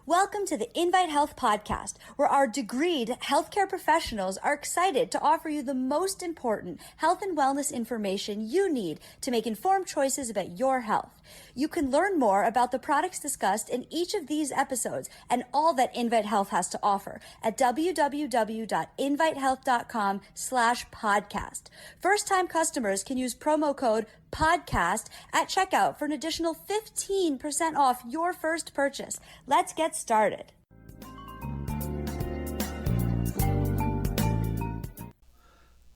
Welcome to the Invite Health podcast, where our degreed healthcare professionals are excited to offer you the most important health and wellness information you need to make informed choices about your health. You can learn more about the products discussed in each of these episodes and all that Invite Health has to offer at www.invitehealth.com/podcast. First-time customers can use promo code podcast at checkout for an additional 15% off your first purchase. Let's get started.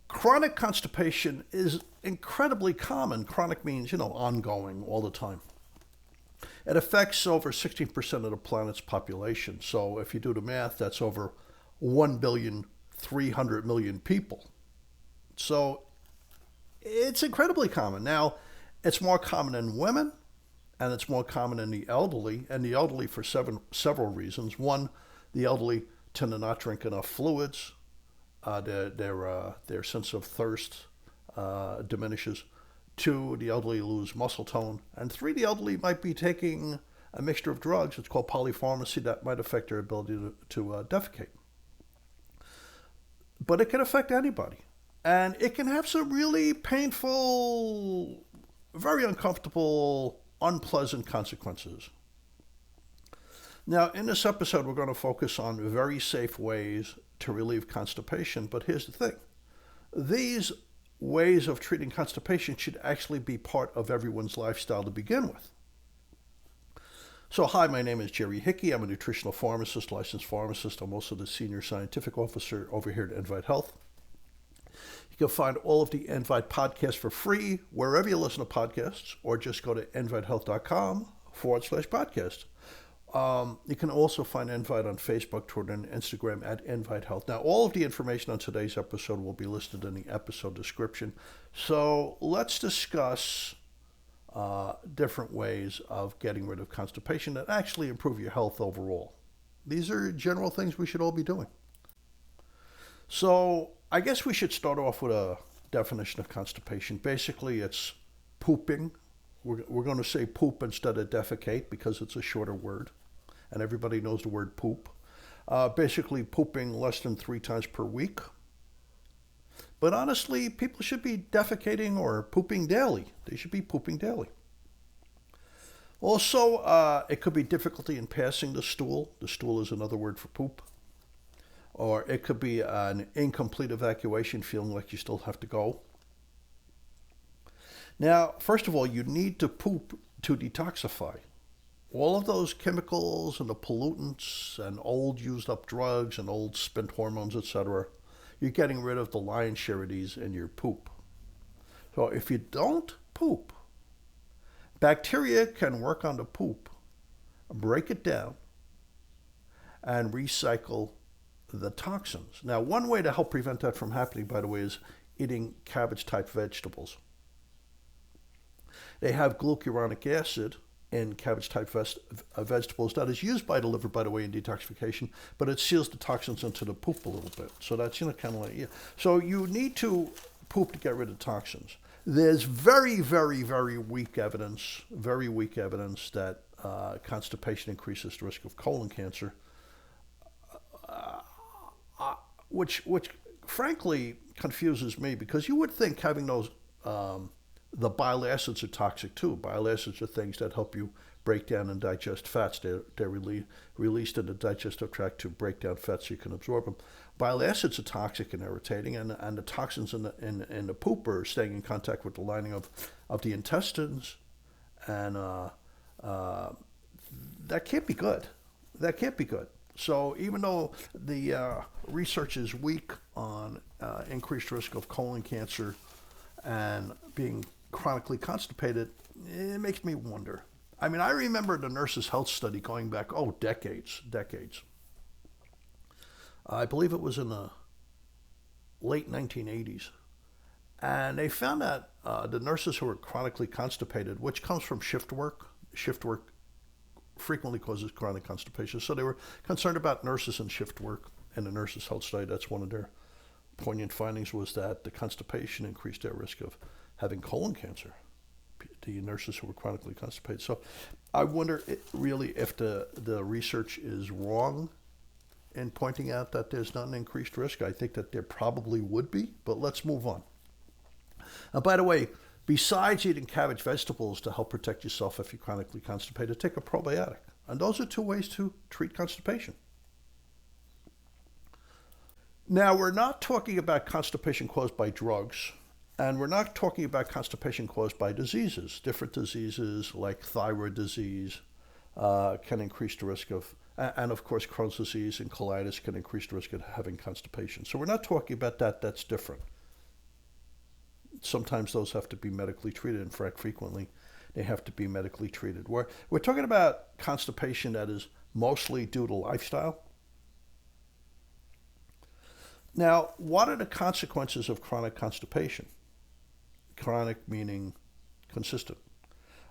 Chronic constipation is incredibly common. Chronic means, ongoing all the time. It affects over 16% of the planet's population. So if you do the math, that's over 1,300,000,000 people. So it's incredibly common. Now, it's more common in women, and it's more common in the elderly, for several reasons. One, the elderly tend to not drink enough fluids. Their sense of thirst diminishes. Two, the elderly lose muscle tone. And three, the elderly might be taking a mixture of drugs. It's called polypharmacy that might affect their ability to defecate. But it can affect anybody. And it can have some really painful, very uncomfortable, unpleasant consequences. Now, in this episode, we're going to focus on very safe ways to relieve constipation. But here's the thing. These ways of treating constipation should actually be part of everyone's lifestyle to begin with. So, hi, my name is Jerry Hickey. I'm a nutritional pharmacist, licensed pharmacist. I'm also the senior scientific officer over here at Invite Health. You can find all of the Invite podcasts for free wherever you listen to podcasts, or just go to invitehealth.com/podcast. You can also find Invite on Facebook, Twitter, and Instagram at Invite Health. Now, all of the information on today's episode will be listed in the episode description. So let's discuss different ways of getting rid of constipation that actually improve your health overall. These are general things we should all be doing. So I guess we should start off with a definition of constipation. Basically, it's pooping. We're going to say poop instead of defecate because it's a shorter word, and everybody knows the word poop. Basically, pooping less than 3 times per week. But honestly, people should be defecating or pooping daily. They should be pooping daily. Also, it could be difficulty in passing the stool. The stool is another word for poop. Or it could be an incomplete evacuation, feeling like you still have to go. Now, first of all, you need to poop to detoxify. All of those chemicals and the pollutants and old used up drugs and old spent hormones, etc., you're getting rid of the lion's share of these in your poop. So if you don't poop, bacteria can work on the poop, break it down, and recycle the toxins. Now, one way to help prevent that from happening, by the way, is eating cabbage-type vegetables. They have glucuronic acid in cabbage-type vegetables that is used by the liver, by the way, in detoxification, but it seals the toxins into the poop a little bit. So that's, kind of like, So you need to poop to get rid of toxins. There's very, very, very weak evidence that constipation increases the risk of colon cancer, which frankly confuses me, because you would think having those the bile acids are toxic too. Bile acids are things that help you break down and digest fats. They're released in the digestive tract to break down fats so you can absorb them. Bile acids are toxic and irritating, and the toxins in the poop are staying in contact with the lining of the intestines, and that can't be good. That can't be good. So even though the research is weak on increased risk of colon cancer and being chronically constipated, it makes me wonder. I mean, I remember the Nurses' Health Study going back, decades. I believe it was in the late 1980s. And they found that the nurses who were chronically constipated, which comes from shift work frequently causes chronic constipation. So they were concerned about nurses and shift work. In the Nurses' Health Study, that's one of their poignant findings, was that the constipation increased their risk of having colon cancer. the nurses who were chronically constipated. So I wonder really if the research is wrong in pointing out that there's not an increased risk. I think that there probably would be, but let's move on. By the way, besides eating cabbage vegetables to help protect yourself if you're chronically constipated, take a probiotic. And those are two ways to treat constipation. Now, we're not talking about constipation caused by drugs, and we're not talking about constipation caused by diseases. Different diseases like thyroid disease can increase the risk of, and of course Crohn's disease and colitis can increase the risk of having constipation. So we're not talking about that, that's different. Sometimes those have to be medically treated. In fact, frequently they have to be medically treated. We're talking about constipation that is mostly due to lifestyle. Now, what are the consequences of chronic constipation? Chronic meaning consistent.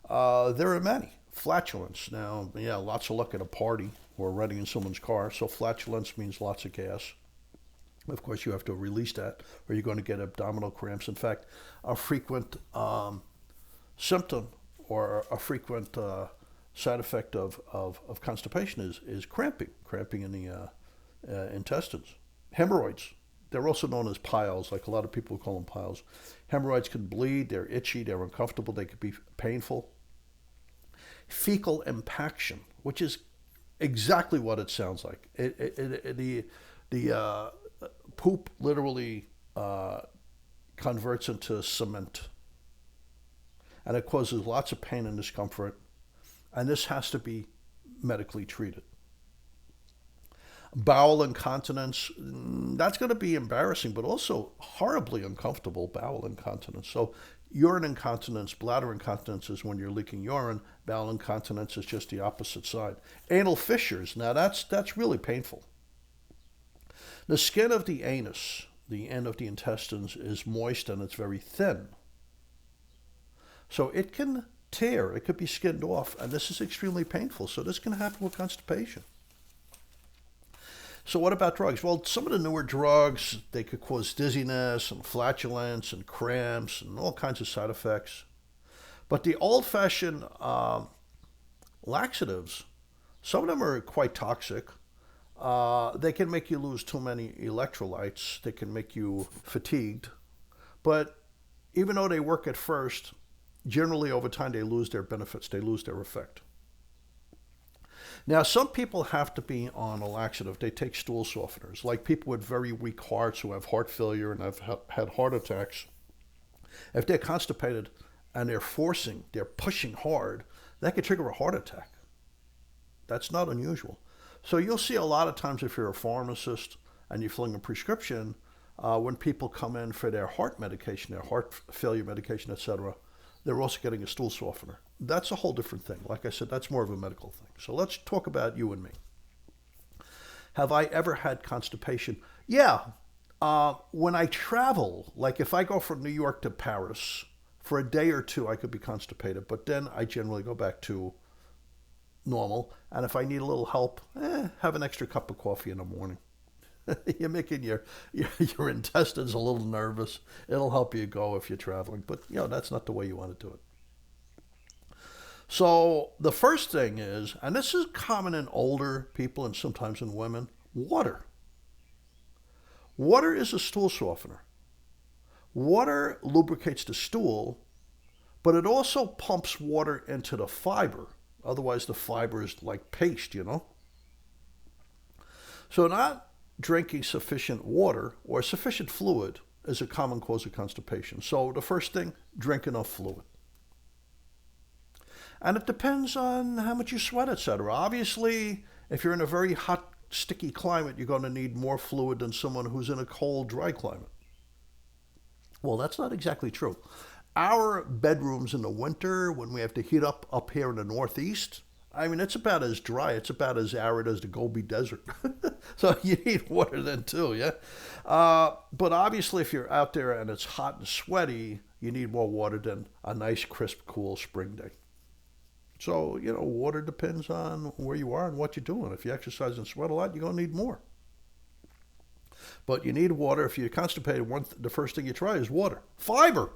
There are many. Flatulence. Now, yeah, lots of luck at a party or riding in someone's car. So flatulence means lots of gas. Of course, you have to release that or you're going to get abdominal cramps. In fact, a frequent symptom or a frequent side effect of constipation is cramping in the intestines. Hemorrhoids, they're also known as piles, like a lot of people call them piles. Hemorrhoids can bleed, they're itchy, they're uncomfortable, they could be painful. Fecal impaction, which is exactly what it sounds like. The poop literally converts into cement, and it causes lots of pain and discomfort, and this has to be medically treated. Bowel incontinence, that's going to be embarrassing, but also horribly uncomfortable, bowel incontinence. So urine incontinence, bladder incontinence is when you're leaking urine. Bowel incontinence is just the opposite side. Anal fissures, now that's really painful. The skin of the anus, the end of the intestines, is moist and it's very thin. So it can tear, it could be skinned off, and this is extremely painful. So this can happen with constipation. So what about drugs? Well, some of the newer drugs, they could cause dizziness and flatulence and cramps and all kinds of side effects. But the old-fashioned laxatives, some of them are quite toxic. They can make you lose too many electrolytes. They can make you fatigued. But even though they work at first, generally over time they lose their benefits. They lose their effect. Now, some people have to be on a laxative. They take stool softeners, like people with very weak hearts who have heart failure and have had heart attacks. If they're constipated and they're pushing hard, that could trigger a heart attack. That's not unusual. So you'll see a lot of times if you're a pharmacist and you're filling a prescription, when people come in for their heart medication, their heart failure medication, etc., they're also getting a stool softener. That's a whole different thing. Like I said, that's more of a medical thing. So let's talk about you and me. Have I ever had constipation? Yeah. When I travel, like if I go from New York to Paris, for a day or two I could be constipated, but then I generally go back to normal. And if I need a little help, have an extra cup of coffee in the morning. You're making your intestines a little nervous. It'll help you go if you're traveling, but that's not the way you want to do it. So the first thing is, and this is common in older people and sometimes in women, water. Water is a stool softener. Water lubricates the stool, but it also pumps water into the fiber. Otherwise the fiber is like paste, So not drinking sufficient water or sufficient fluid is a common cause of constipation. So the first thing, drink enough fluid. And it depends on how much you sweat, etc. Obviously, if you're in a very hot, sticky climate, you're going to need more fluid than someone who's in a cold, dry climate. Well, that's not exactly true. Our bedrooms in the winter, when we have to heat up here in the Northeast, I mean, it's about as dry, it's about as arid as the Gobi Desert. So you need water then too, yeah? But obviously if you're out there and it's hot and sweaty, you need more water than a nice, crisp, cool spring day. So, water depends on where you are and what you're doing. If you exercise and sweat a lot, you're going to need more. But you need water. If you're constipated, the first thing you try is water. Fiber.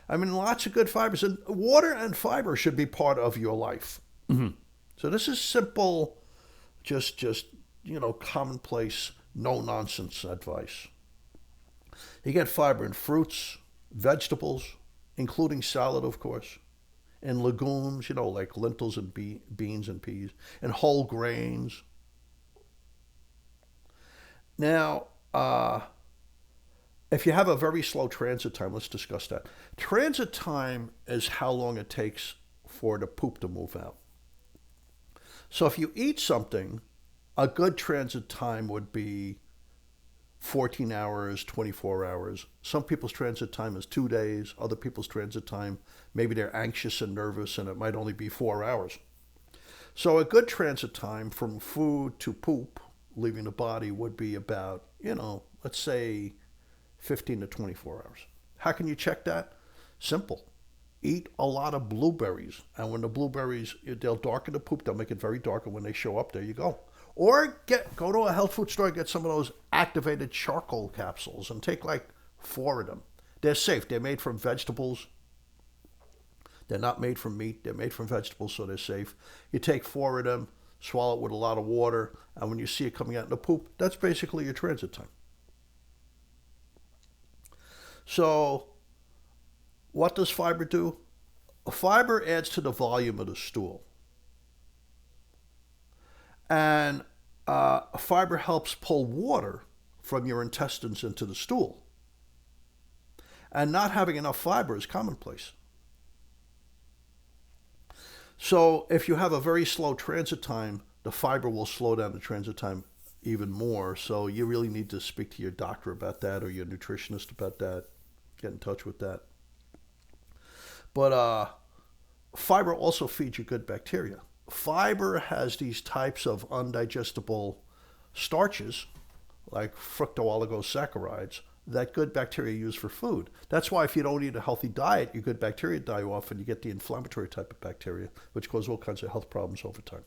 I mean, lots of good fibers. And water and fiber should be part of your life. So this is simple, just commonplace, no-nonsense advice. You get fiber in fruits, vegetables, including salad, of course, and legumes, like lentils and beans and peas, and whole grains. Now, if you have a very slow transit time, let's discuss that. Transit time is how long it takes for the poop to move out. So if you eat something, a good transit time would be 14 hours, 24 hours. Some people's transit time is 2 days. Other people's transit time, maybe they're anxious and nervous and it might only be 4 hours. So a good transit time from food to poop, leaving the body, would be about, let's say 15 to 24 hours. How can you check that? Simple. Eat a lot of blueberries. And when the blueberries, they'll darken the poop, they'll make it very dark, and when they show up, there you go. Or go to a health food store and get some of those activated charcoal capsules and take like 4 of them. They're safe. They're made from vegetables. They're not made from meat. They're made from vegetables, so they're safe. You take 4 of them, swallow it with a lot of water, and when you see it coming out in the poop, that's basically your transit time. So what does fiber do? Fiber adds to the volume of the stool. And fiber helps pull water from your intestines into the stool. And not having enough fiber is commonplace. So if you have a very slow transit time, the fiber will slow down the transit time even more. So you really need to speak to your doctor about that or your nutritionist about that. Get in touch with that. But fiber also feeds you good bacteria. Fiber has these types of undigestible starches, like fructooligosaccharides, that good bacteria use for food. That's why if you don't eat a healthy diet, your good bacteria die off and you get the inflammatory type of bacteria, which cause all kinds of health problems over time.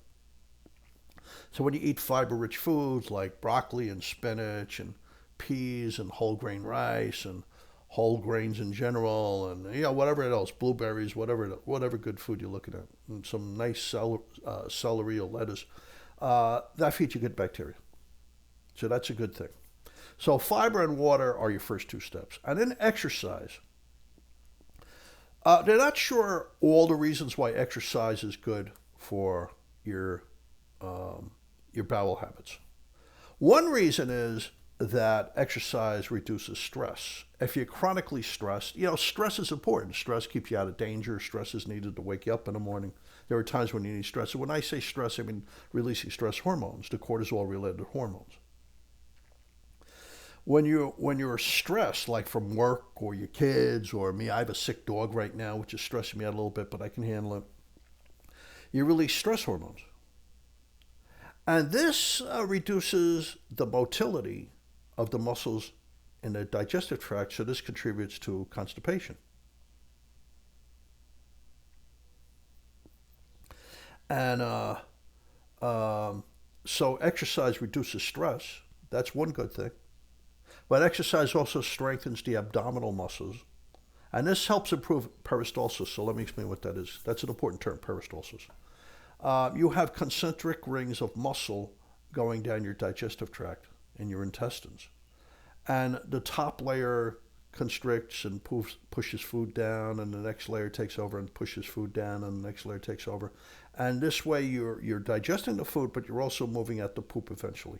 So when you eat fiber-rich foods like broccoli and spinach and peas and whole grain rice and whole grains in general, and whatever else, blueberries, whatever good food you're looking at, and some nice celery or lettuce, that feeds you good bacteria. So that's a good thing. So fiber and water are your first 2 steps. And then exercise. They're not sure all the reasons why exercise is good for your bowel habits. One reason is that exercise reduces stress. If you're chronically stressed, stress is important. Stress keeps you out of danger. Stress is needed to wake you up in the morning. There are times when you need stress. And when I say stress, I mean releasing stress hormones, the cortisol-related hormones. When you're stressed, like from work or your kids or me, I have a sick dog right now, which is stressing me out a little bit, but I can handle it. You release stress hormones. And this reduces the motility of the muscles in the digestive tract, so this contributes to constipation. And so exercise reduces stress. That's one good thing. But exercise also strengthens the abdominal muscles. And this helps improve peristalsis. So let me explain what that is. That's an important term, peristalsis. You have concentric rings of muscle going down your digestive tract in your intestines. And the top layer constricts and pushes food down, and the next layer takes over and pushes food down, and the next layer takes over. And this way you're digesting the food, but you're also moving out the poop eventually.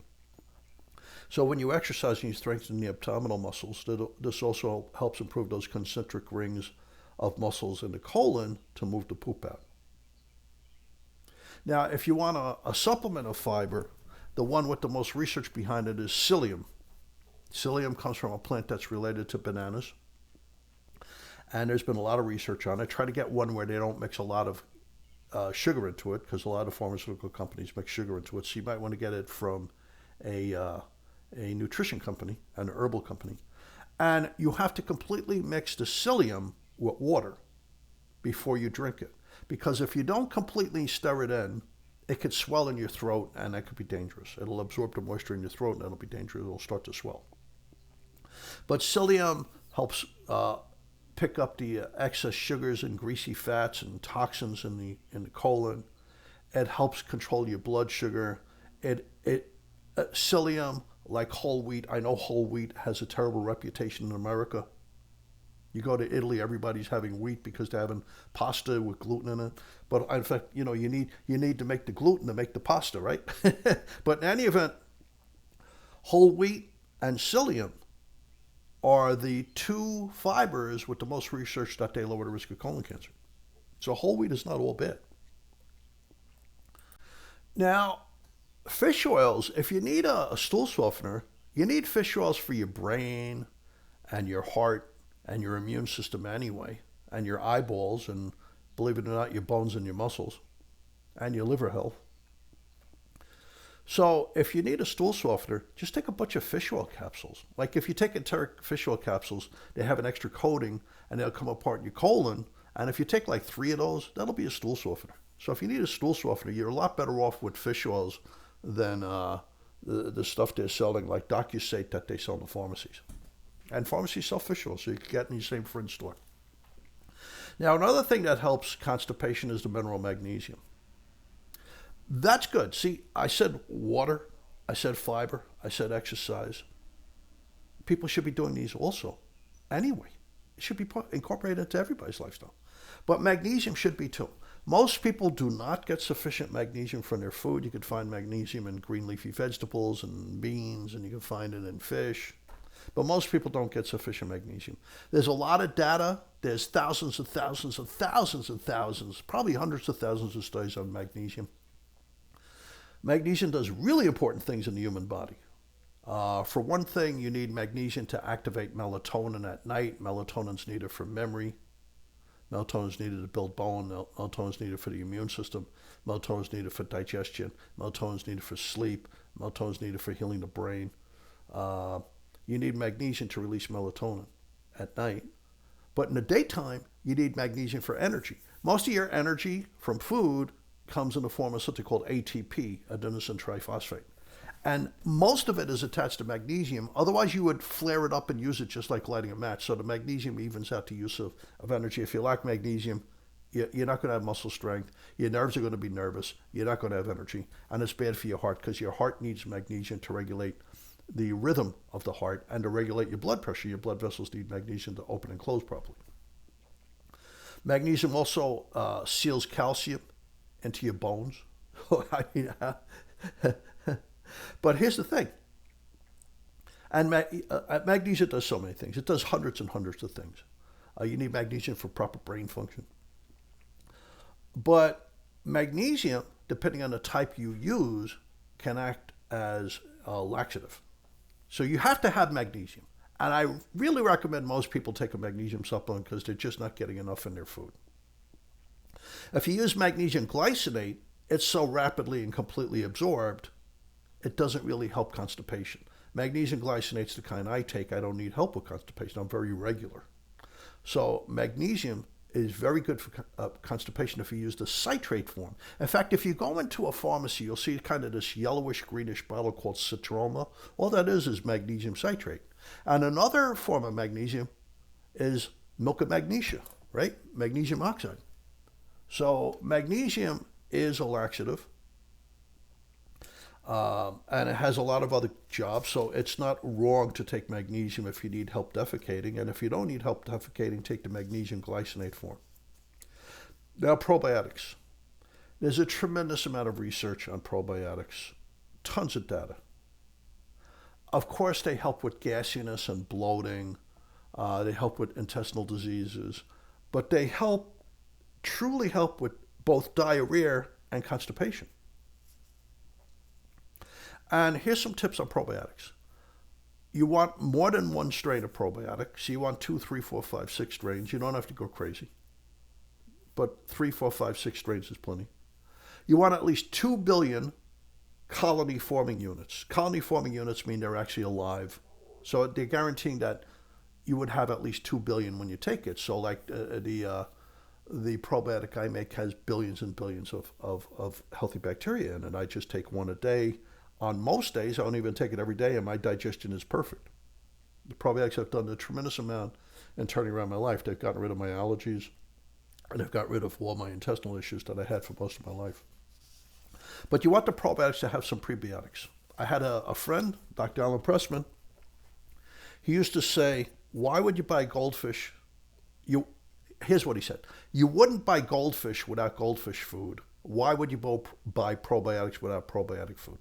So when you exercise and you strengthen the abdominal muscles, this also helps improve those concentric rings of muscles in the colon to move the poop out. Now, if you want a supplement of fiber, the one with the most research behind it is psyllium. Psyllium comes from a plant that's related to bananas. And there's been a lot of research on it. Try to get one where they don't mix a lot of sugar into it, because a lot of pharmaceutical companies mix sugar into it. So you might want to get it from a nutrition company, an herbal company. And you have to completely mix the psyllium with water before you drink it. Because if you don't completely stir it in, it could swell in your throat, and that could be dangerous. It'll absorb the moisture in your throat, and that'll be dangerous. It'll start to swell. But psyllium helps pick up the excess sugars and greasy fats and toxins in the colon. It helps control your blood sugar. Psyllium, like whole wheat. I know whole wheat has a terrible reputation in America. You go to Italy, everybody's having wheat because they're having pasta with gluten in it. But in fact, you need to make the gluten to make the pasta, right? But in any event, whole wheat and psyllium are the two fibers with the most research that they lower the risk of colon cancer. So whole wheat is not all bad. Now, fish oils, if you need a stool softener, you need fish oils for your brain and your heart and your immune system anyway, and your eyeballs, and believe it or not, your bones and your muscles, and your liver health. So if you need a stool softener, just take a bunch of fish oil capsules. Like if you take enteric fish oil capsules, they have an extra coating, and they'll come apart in your colon, and if you take like 3 of those, that'll be a stool softener. So if you need a stool softener, you're a lot better off with fish oils than the stuff they're selling, like DocuSate that they sell in the pharmacies. And pharmacies sell fish oil, so you can get it in the same fridge store. Now, another thing that helps constipation is the mineral magnesium. That's good. See, I said water, I said fiber, I said exercise. People should be doing these also. Anyway, it should be incorporated into everybody's lifestyle. But magnesium should be too. Most people do not get sufficient magnesium from their food. You can find magnesium in green leafy vegetables and beans, and you can find it in fish. But most people don't get sufficient magnesium. There's a lot of data. There's thousands and thousands and thousands and thousands, probably hundreds of thousands of studies on magnesium. Magnesium does really important things in the human body. For one thing, you need magnesium to activate melatonin at night. Melatonin's needed for memory. Melatonin's needed to build bone. Melatonin's needed for the immune system. Melatonin's needed for digestion. Melatonin's needed for sleep. Melatonin's needed for healing the brain. You need magnesium to release melatonin at night. But in the daytime, you need magnesium for energy. Most of your energy from food comes in the form of something called ATP, adenosine triphosphate. And most of it is attached to magnesium. Otherwise, you would flare it up and use it just like lighting a match. So the magnesium evens out the use of energy. If you lack magnesium, you're not going to have muscle strength. Your nerves are going to be nervous. You're not going to have energy. And it's bad for your heart because your heart needs magnesium to regulate the rhythm of the heart and to regulate your blood pressure. Your blood vessels need magnesium to open and close properly. Magnesium also seals calcium into your bones. But here's the thing. And magnesium does so many things. It does hundreds and hundreds of things. You need magnesium for proper brain function. But magnesium, depending on the type you use, can act as a laxative. So you have to have magnesium. And I really recommend most people take a magnesium supplement because they're just not getting enough in their food. If you use magnesium glycinate, it's so rapidly and completely absorbed, it doesn't really help constipation. Magnesium glycinate's the kind I take. I don't need help with constipation. I'm very regular. So magnesium is very good for constipation if you use the citrate form. In fact, if you go into a pharmacy, you'll see kind of this yellowish greenish bottle called Citroma. All that is magnesium citrate. And another form of magnesium is milk of magnesia, right? Magnesium oxide. So magnesium is a laxative. And it has a lot of other jobs, so it's not wrong to take magnesium if you need help defecating. And if you don't need help defecating, take the magnesium glycinate form. Now, probiotics. There's a tremendous amount of research on probiotics, tons of data. Of course, they help with gasiness and bloating. They help with intestinal diseases. But they truly help with both diarrhea and constipation. And here's some tips on probiotics. You want more than one strain of probiotics. You want 2, 3, 4, 5, 6 strains. You don't have to go crazy. But 3, 4, 5, 6 strains is plenty. You want at least 2 billion colony-forming units. Colony-forming units mean they're actually alive. So they're guaranteeing that you would have at least 2 billion when you take it. So like the probiotic I make has billions and billions of healthy bacteria in it. I just take one a day. On most days, I don't even take it every day, and my digestion is perfect. The probiotics have done a tremendous amount in turning around my life. They've gotten rid of my allergies, and they've got rid of all my intestinal issues that I had for most of my life. But you want the probiotics to have some prebiotics. I had a friend, Dr. Alan Pressman. He used to say, why would you buy goldfish? Here's what he said. You wouldn't buy goldfish without goldfish food. Why would you buy probiotics without probiotic food?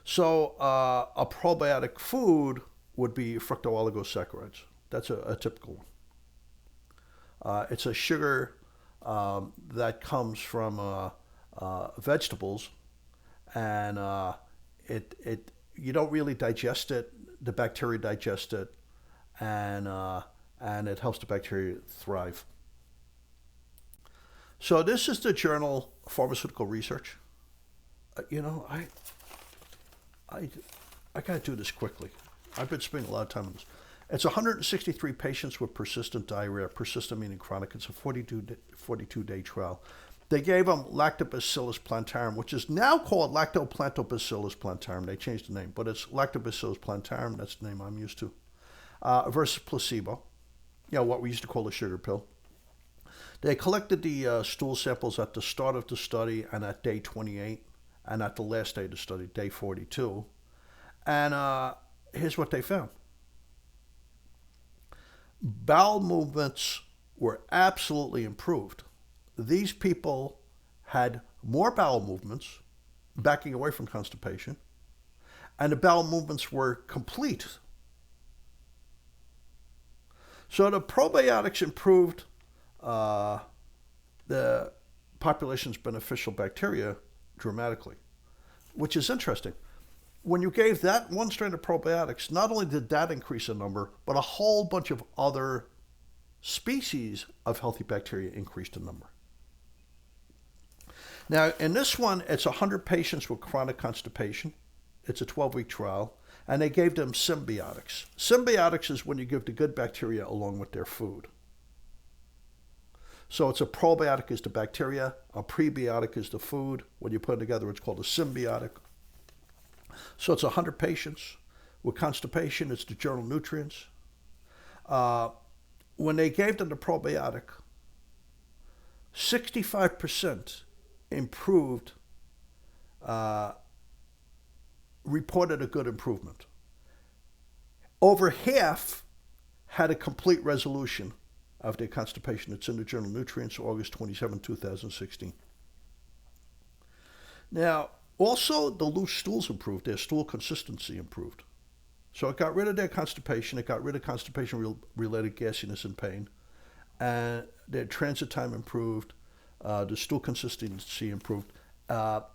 So a probiotic food would be fructooligosaccharides. That's a typical one. It's a sugar that comes from vegetables, and you don't really digest it. The bacteria digest it, and it helps the bacteria thrive. So this is the journal Pharmaceutical Research. I got to do this quickly. I've been spending a lot of time on this. It's 163 patients with persistent diarrhea, persistent meaning chronic. It's a 42-day trial. They gave them Lactobacillus plantarum, which is now called Lactoplantobacillus plantarum. They changed the name, but it's Lactobacillus plantarum. That's the name I'm used to. Versus placebo, what we used to call a sugar pill. They collected the stool samples at the start of the study and at day 28, and at the last day of the study, day 42. And here's what they found. Bowel movements were absolutely improved. These people had more bowel movements, backing away from constipation, and the bowel movements were complete. So the probiotics improved the population's beneficial bacteria dramatically, which is interesting. When you gave that one strain of probiotics, not only did that increase in number, but a whole bunch of other species of healthy bacteria increased in number. Now, in this one, it's 100 patients with chronic constipation. It's a 12-week trial, and they gave them symbiotics. Symbiotics is when you give the good bacteria along with their food. So it's a probiotic is the bacteria, a prebiotic is the food. When you put it together, it's called a symbiotic. So it's 100 patients with constipation. It's the journal Nutrients. When they gave them the probiotic, 65% improved, reported a good improvement. Over half had a complete resolution of their constipation. It's in the journal Nutrients, August 27, 2016. Now, also, the loose stools improved. Their stool consistency improved. So it got rid of their constipation. It got rid of constipation-related gassiness and pain. And their transit time improved. The stool consistency improved.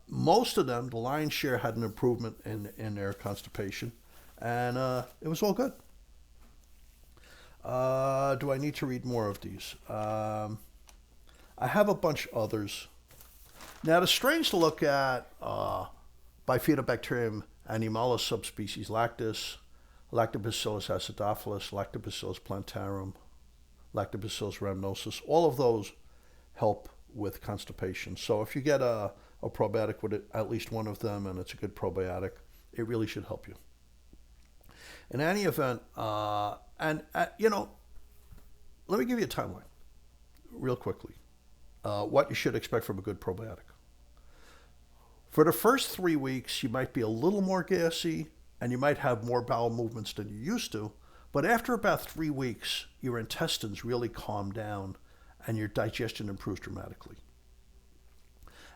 Most of them, the lion's share, had an improvement in their constipation. And it was all good. Do I need to read more of these? I have a bunch others. Now, the strains to look at, Bifidobacterium animalis subspecies lactis, Lactobacillus acidophilus, Lactobacillus plantarum, Lactobacillus rhamnosus, all of those help with constipation. So if you get a probiotic with at least one of them, and it's a good probiotic, it really should help you. In any event, let me give you a timeline real quickly. What you should expect from a good probiotic. For the first 3 weeks, you might be a little more gassy and you might have more bowel movements than you used to. But after about 3 weeks, your intestines really calm down and your digestion improves dramatically.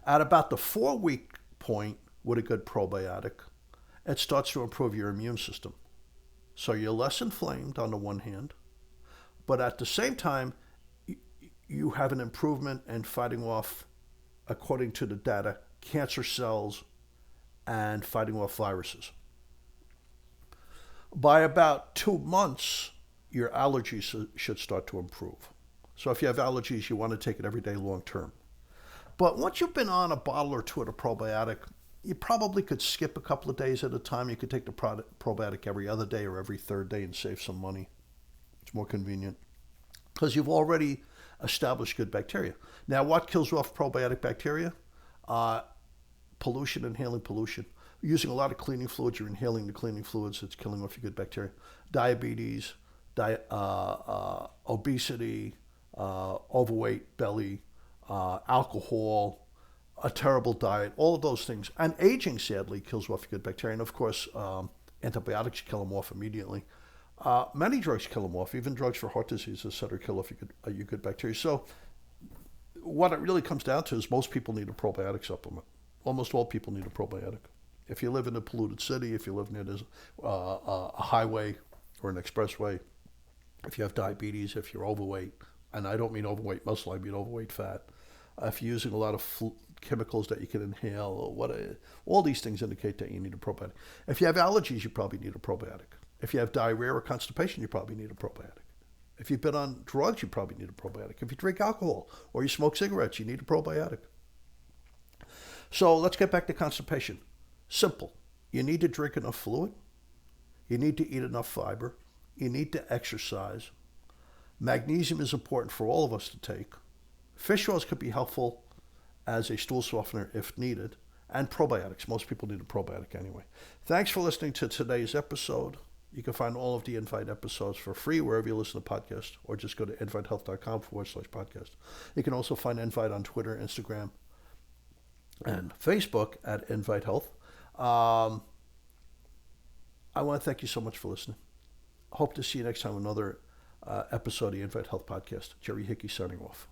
At about the 4-week point with a good probiotic, it starts to improve your immune system. So you're less inflamed on the one hand, but at the same time, you have an improvement in fighting off, according to the data, cancer cells and fighting off viruses. By about 2 months, your allergies should start to improve. So if you have allergies, you want to take it every day long term. But once you've been on a bottle or two of the probiotic, you probably could skip a couple of days at a time. You could take the probiotic every other day or every third day and save some money. It's more convenient because you've already established good bacteria. Now, what kills off probiotic bacteria? Pollution, inhaling pollution. Using a lot of cleaning fluids, you're inhaling the cleaning fluids, it's killing off your good bacteria. Diabetes, obesity, overweight, belly, alcohol, a terrible diet, all of those things. And aging, sadly, kills off your good bacteria. And of course, antibiotics kill them off immediately. Many drugs kill them off, even drugs for heart disease, etc., kill off your good bacteria. So what it really comes down to is most people need a probiotic supplement. Almost all people need a probiotic. If you live in a polluted city, if you live near a highway or an expressway, if you have diabetes, if you're overweight, and I don't mean overweight muscle, I mean overweight fat, if you're using a lot of chemicals that you can inhale, all these things indicate that you need a probiotic. If you have allergies, you probably need a probiotic. If you have diarrhea or constipation, you probably need a probiotic. If you've been on drugs, you probably need a probiotic. If you drink alcohol or you smoke cigarettes, you need a probiotic. So let's get back to constipation. Simple. You need to drink enough fluid. You need to eat enough fiber. You need to exercise. Magnesium is important for all of us to take. Fish oils could be helpful as a stool softener if needed. And probiotics. Most people need a probiotic anyway. Thanks for listening to today's episode. You can find all of the Invite episodes for free wherever you listen to podcasts, or just go to invitehealth.com/podcast. You can also find Invite on Twitter, Instagram, and Facebook at Invite Health. I want to thank you so much for listening. Hope to see you next time on another episode of the Invite Health Podcast. Jerry Hickey signing off.